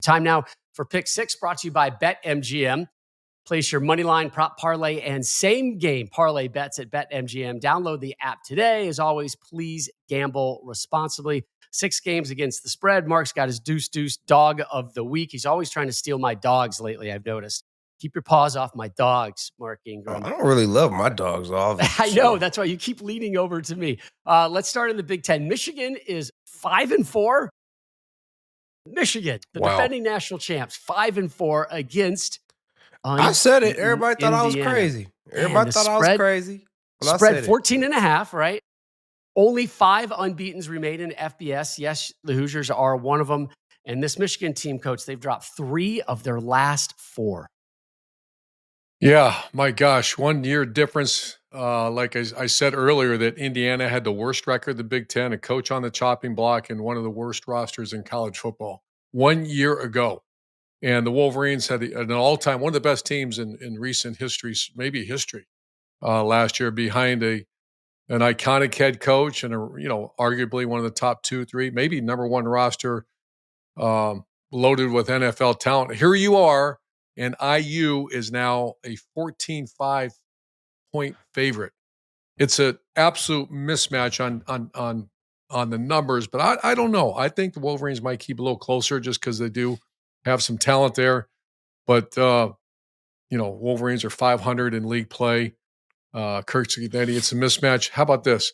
Time now for Pick 6, brought to you by BetMGM. Place your moneyline, prop parlay, and same game parlay bets at BetMGM. Download the app today. As always, please gamble responsibly. 6 games against the spread. Mark's got his deuce dog of the week. He's always trying to steal my dogs lately, I've noticed. Keep your paws off my dogs, Mark Ingram. I don't really love my dogs off. I know. That's why you keep leaning over to me. Let's start in the Big Ten. Michigan is 5-4. Michigan, the defending national champs, 5-4 against. I said it. Everybody thought I was crazy. Everybody thought I was crazy. Spread 14.5, right? Only 5 unbeatens remain in FBS. Yes, the Hoosiers are one of them. And this Michigan team, Coach, they've dropped 3 of their last 4. Yeah, my gosh, 1 year difference. Like I said earlier, that Indiana had the worst record in the Big Ten, a coach on the chopping block, and one of the worst rosters in college football 1 year ago. And the Wolverines had an all-time, one of the best teams in recent history, maybe history, last year, behind an iconic head coach and arguably one of the top 2, 3, maybe number 1 roster, loaded with NFL talent. Here you are, and IU is now a 14-5 point favorite. It's an absolute mismatch on the numbers, but I don't know. I think the Wolverines might keep a little closer just because they do have some talent there. But Wolverines are 500 in league play. Kirk Cincinnati, it's a mismatch. How about this?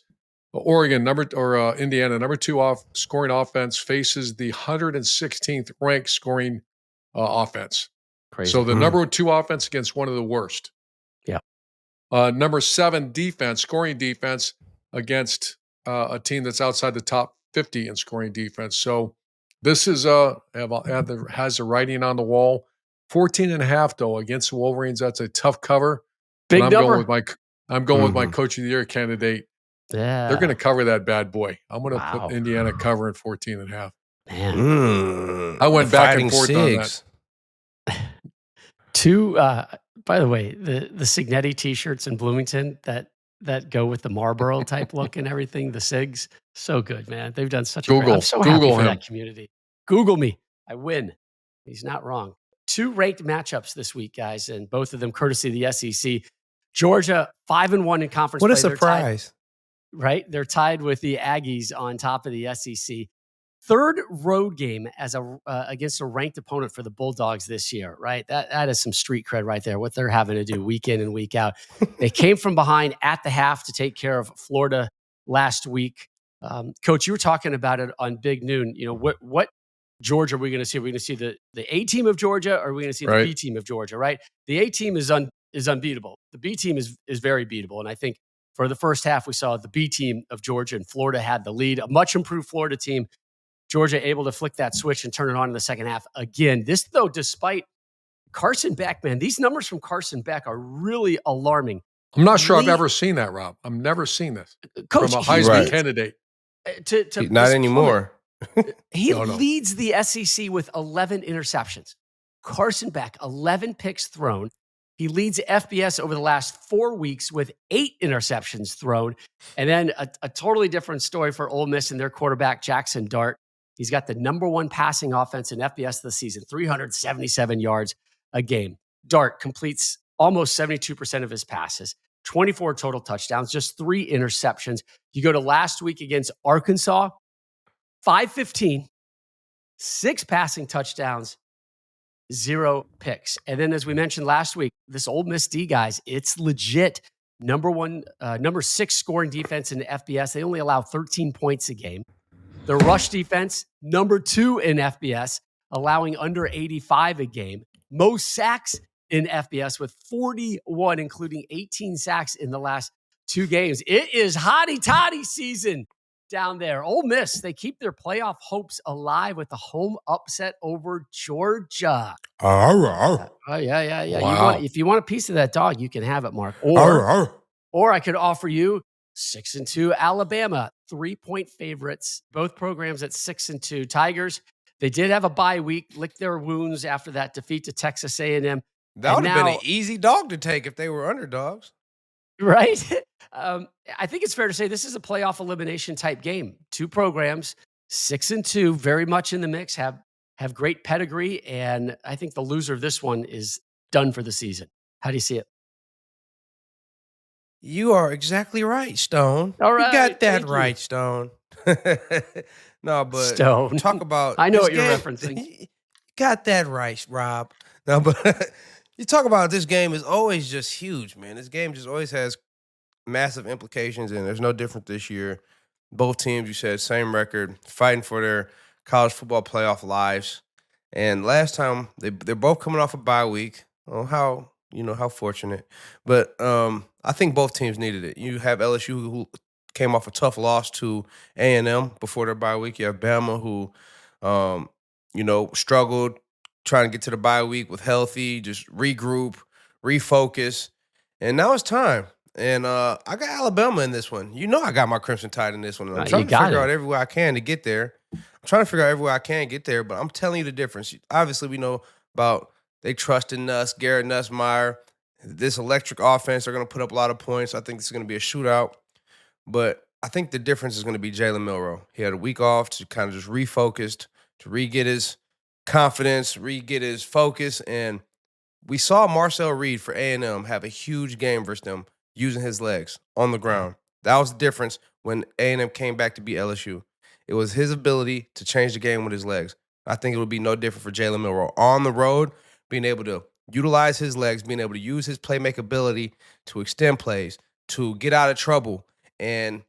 Oregon Indiana, number 2 scoring offense, faces the 116th ranked scoring offense. Crazy. So the number 2 offense against one of the worst. Yeah. Number 7 scoring defense against a team that's outside the top 50 in scoring defense. So this is has a writing on the wall. 14.5 though against the Wolverines. That's a tough cover. Big number. I'm going with my coach of the year candidate. Yeah. They're going to cover that bad boy. I'm going to put Indiana covering 14.5. Man. I went back and forth on that. 2, by the way, the Signetti t-shirts in Bloomington that go with the Marlboro type look and everything, the SIGs, so good, man. They've done such I'm so happy for that community. Google me. I win. He's not wrong. 2 ranked matchups this week, guys, and both of them courtesy of the SEC. Georgia, 5-1 in conference play. What a surprise. Right? They're tied with the Aggies on top of the SEC. 3rd road game against a ranked opponent for the Bulldogs this year, right? That is some street cred right there, what they're having to do week in and week out. They came from behind at the half to take care of Florida last week. Coach, you were talking about it on Big Noon. What Georgia are we going to see? Are we going to see the A team of Georgia, or are we going to see the B team of Georgia, right? The A team is unbeatable. The B team is very beatable. And I think for the first half, we saw the B team of Georgia and Florida had the lead. A much improved Florida team. Georgia able to flick that switch and turn it on in the second half again. This, though, despite Carson Beck, man, these numbers from Carson Beck are really alarming. I'm not sure I've ever seen that, Rob. I've never seen this Coach, from a Heisman candidate. Not anymore. He leads the SEC with 11 interceptions. Carson Beck, 11 picks thrown. He leads FBS over the last 4 weeks with 8 interceptions thrown. And then a totally different story for Ole Miss and their quarterback, Jackson Dart. He's got the number 1 passing offense in FBS this season, 377 yards a game. Dart completes almost 72% of his passes, 24 total touchdowns, just 3 interceptions. You go to last week against Arkansas, 515, 6 passing touchdowns, 0 picks. And then, as we mentioned last week, this Ole Miss D, guys, it's legit. Number 6 scoring defense in the FBS. They only allow 13 points a game. The rush defense, number 2 in FBS, allowing under 85 a game. Most sacks in FBS with 41, including 18 sacks in the last 2 games. It is hotty toddy season down there. Ole Miss, they keep their playoff hopes alive with the home upset over Georgia. Oh, yeah. Wow. If you want a piece of that dog, you can have it, Mark. Or I could offer you 6-2 Alabama, 3-point favorites. Both programs at 6-2. Tigers, they did have a bye week, licked their wounds after that defeat to Texas A&M. That would have been an easy dog to take if they were underdogs. Right? I think it's fair to say this is a playoff elimination type game. 2 programs, 6-2, very much in the mix, have have great pedigree, and I think the loser of this one is done for the season. How do you see it? You are exactly right, Stone. All right. You got that right, you. Stone. No, but Stone. talk about I know this what you're game. referencing. You got that right, Rob. No, but you talk about this game is always just huge, man. This game just always has massive implications, and there's no different this year. Both teams, you said, same record, fighting for their college football playoff lives. And last time they're both coming off a bye week. Oh, how fortunate. But I think both teams needed it. You have LSU who came off a tough loss to A&M before their bye week. You have Bama who struggled trying to get to the bye week with healthy, just regroup, refocus. And now it's time. And I got Alabama in this one. You know I got my Crimson Tide in this one. I'm trying to figure out everywhere I can to get there. But I'm telling you the difference. Obviously, we know about they trust in us, Garrett Nussmeier. This electric offense, they're going to put up a lot of points. I think it's going to be a shootout. But I think the difference is going to be Jalen Milroe. He had a week off to kind of just refocused, to re-get his confidence, re-get his focus. And we saw Marcel Reed for A&M have a huge game versus them using his legs on the ground. That was the difference when A&M came back to beat LSU. It was his ability to change the game with his legs. I think it would be no different for Jalen Milroe. On the road, being able to utilize his legs, being able to use his playmaking ability to extend plays, to get out of trouble, and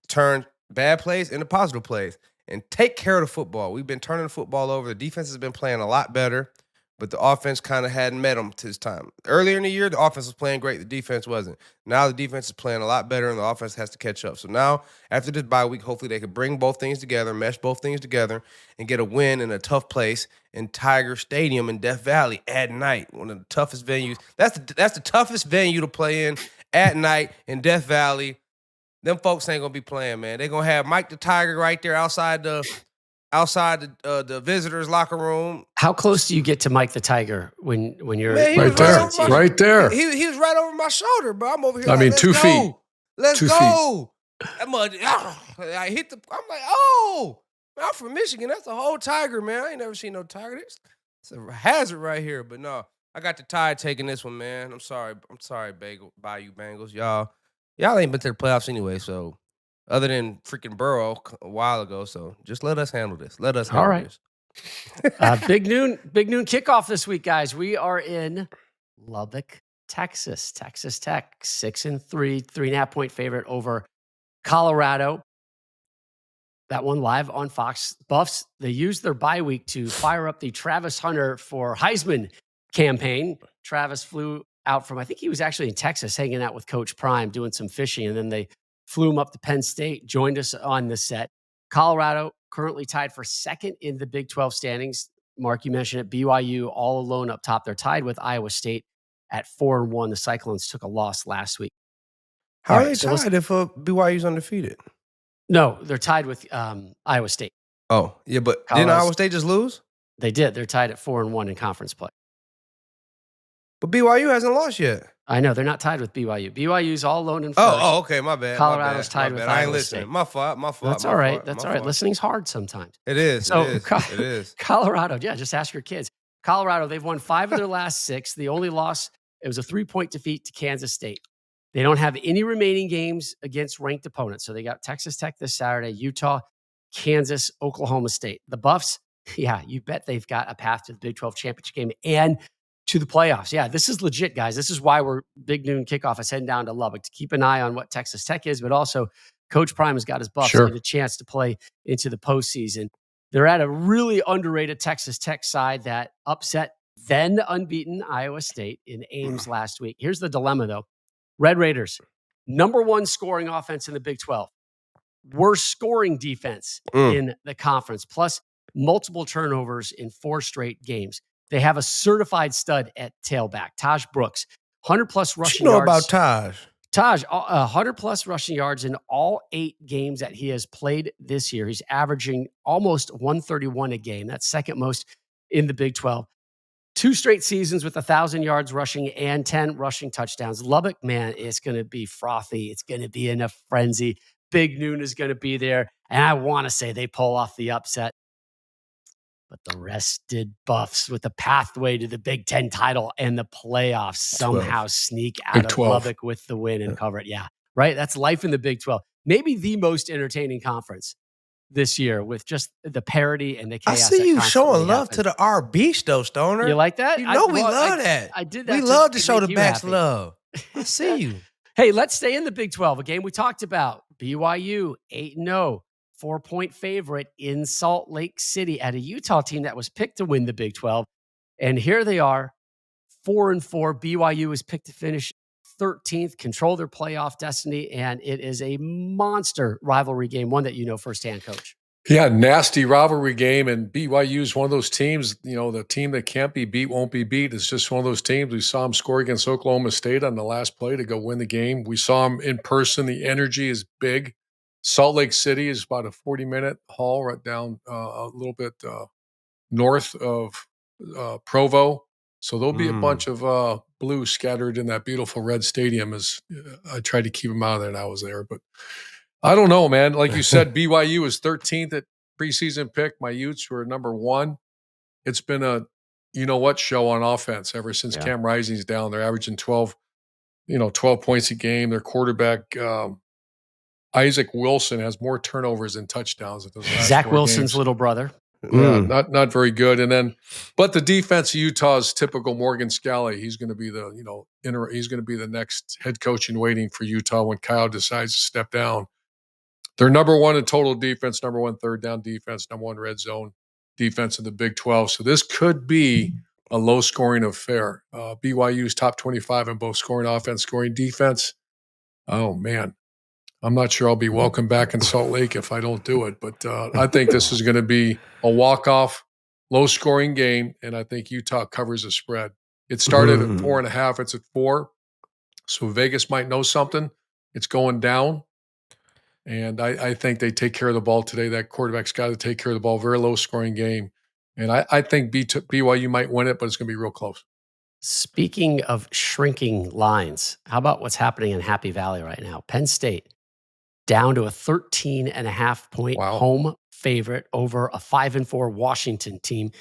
turn bad plays into positive plays, and take care of the football. We've been turning the football over. The defense has been playing a lot better, but the offense kind of hadn't met them this time. Earlier in the year, the offense was playing great. The defense wasn't. Now the defense is playing a lot better, and the offense has to catch up. So now, after this bye week, hopefully they can bring both things together, mesh both things together, and get a win in a tough place in Tiger Stadium in Death Valley at night. One of the toughest venues. That's the toughest venue to play in at night in Death Valley. Them folks ain't gonna be playing, man. They're gonna have Mike the Tiger right there outside the visitors' locker room. How close do you get to Mike the Tiger when you're right there? He was right over my shoulder, bro. I'm over here. I mean, 2 feet. Let's go. I'm like, oh, I'm from Michigan. That's a whole tiger, man. I ain't never seen no tiger. It's a hazard right here. But no, I got the Tide taking this one, man. I'm sorry, Bayou Bengals. Y'all ain't been to the playoffs anyway, so other than freaking Burrow a while ago. So just let us handle this. All right. Big noon kickoff this week, guys. We are in Lubbock, Texas. Texas Tech, 6-3, 3.5-point favorite over Colorado. That one live on Fox. Buffs, they used their bye week to fire up the Travis Hunter for Heisman campaign. Travis flew out from, I think he was actually in Texas hanging out with Coach Prime doing some fishing, and then they flew him up to Penn State, joined us on the set. Colorado currently tied for second in the Big 12 standings. Mark, you mentioned it. BYU all alone up top. They're tied with Iowa State at 4-1. The Cyclones took a loss last week. How are they tied if BYU's undefeated? No, they're tied with Iowa State. Oh, yeah, but didn't Iowa State just lose? They did. They're tied at 4-1 in conference play. But BYU hasn't lost yet. I know. They're not tied with BYU. BYU's all alone in first. Oh, okay. My bad. Colorado's tied with Iowa I ain't listening. State. My fault. That's all right. That's all right. Listening's hard sometimes. It is. So, it is. Colorado, just ask your kids. Colorado, they've won 5 of their last 6. The only loss, it was a 3-point defeat to Kansas State. They don't have any remaining games against ranked opponents. So they got Texas Tech this Saturday, Utah, Kansas, Oklahoma State. The Buffs, you bet they've got a path to the Big 12 championship game and to the playoffs. Yeah, this is legit, guys. This is why we're big noon kickoff is heading down to Lubbock to keep an eye on what Texas Tech is, but also Coach Prime has got his Buffs get a chance to play into the postseason. They're at a really underrated Texas Tech side that upset then unbeaten Iowa State in Ames last week. Here's the dilemma, though. Red Raiders, number 1 scoring offense in the Big 12. Worst scoring defense in the conference, plus multiple turnovers in 4 straight games. They have a certified stud at tailback, Taj Brooks. 100-plus rushing yards. What you know about Taj? Taj, 100-plus rushing yards in all 8 games that he has played this year. He's averaging almost 131 a game. That's second most in the Big 12. 2 straight seasons with 1,000 yards rushing and 10 rushing touchdowns. Lubbock, man, it's going to be frothy. It's going to be in a frenzy. Big noon is going to be there. And I want to say they pull off the upset. but the rested Buffs with the pathway to the Big Ten title and the playoffs somehow sneak out of Lubbock with the win and cover it. Yeah, right? That's life in the Big 12. Maybe the most entertaining conference this year with just the parity and the chaos. I see you showing love to the R Beach, though, Stoner. You like that? You know we love that. I did that. We love to show the backs love. I see you. Hey, let's stay in the Big 12, a game we talked about. BYU, 8-0, 4-point favorite in Salt Lake City at a Utah team that was picked to win the Big 12. And here they are, 4-4. BYU was picked to finish 13th, control their playoff destiny, and it is a monster rivalry game, one that you know firsthand, Coach. Yeah, nasty rivalry game, and BYU is one of those teams, the team that can't be beat won't be beat. It's just one of those teams. We saw them score against Oklahoma State on the last play to go win the game. We saw them in person. The energy is big. Salt Lake City is about a 40-minute haul right down a little bit north of Provo. So there'll be a bunch of blue scattered in that beautiful red stadium as I tried to keep them out of there and I was there. But I don't know, man. Like you said, BYU was 13th at preseason pick. My Utes were number 1. It's been a show on offense ever since Cam Rising's down. They're averaging 12 points a game. Their quarterback, Isaac Wilson, has more turnovers than touchdowns. Zach Wilson's little brother. Yeah, not very good. And but the defense of Utah is typical Morgan Scalley. He's going to be he's going to be the next head coach in waiting for Utah when Kyle decides to step down. They're number 1 in total defense, number 1 third down defense, number 1 red zone defense in the Big 12. So this could be a low-scoring affair. BYU's top 25 in both scoring offense, scoring defense. Oh, man. I'm not sure I'll be welcome back in Salt Lake if I don't do it. But I think this is going to be a walk-off, low-scoring game, and I think Utah covers the spread. It started at 4.5. It's at 4. So Vegas might know something. It's going down. And I think they take care of the ball today. That quarterback's got to take care of the ball. Very low-scoring game. And I think BYU might win it, but it's going to be real close. Speaking of shrinking lines, how about what's happening in Happy Valley right now? Penn State down to a 13.5-point home favorite over a 5-4 Washington team.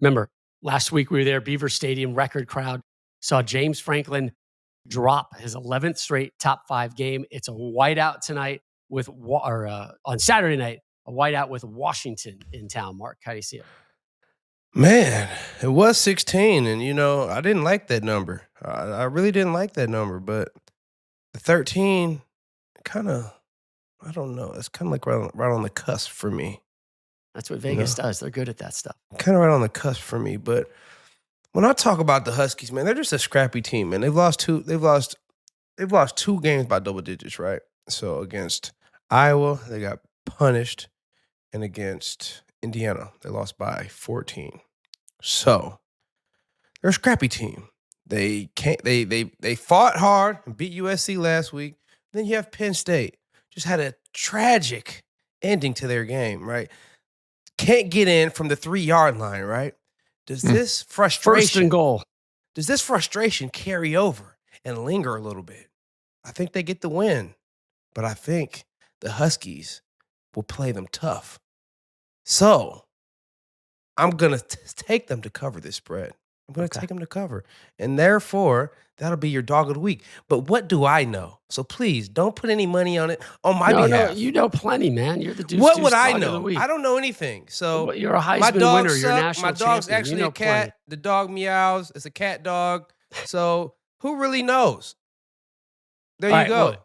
Remember, last week we were there, Beaver Stadium, record crowd. Saw James Franklin drop his 11th straight top 5 game. It's a whiteout tonight. On Saturday night, a whiteout with Washington in town. Mark, how do you see it? Man, it was 16, and I didn't like that number. I really didn't like that number, but the 13 kind of, I don't know. It's kind of like right on the cusp for me. That's what Vegas does. They're good at that stuff. Kind of right on the cusp for me. But when I talk about the Huskies, man, they're just a scrappy team, man. They've lost 2 games by double digits, right? So against Iowa, they got punished, and against Indiana, they lost by 14. So they're a scrappy team. They fought hard and beat USC last week. Then you have Penn State. Just had a tragic ending to their game, right? Can't get in from the 3-yard line, right? Does this frustration, first and goal, does this frustration carry over and linger a little bit? I think they get the win, but I think the Huskies will play them tough. So I'm going to take them to cover this spread. I'm going to take them to cover. And therefore, that'll be your dog of the week. But what do I know? So please, don't put any money on it on my behalf. No, you know plenty, man. You're the deuce. What would I know? I don't know anything. So you're a Heisman winner. You're a national champion. My dog's actually a cat. Plenty. The dog meows. It's a cat dog. So who really knows? There you go.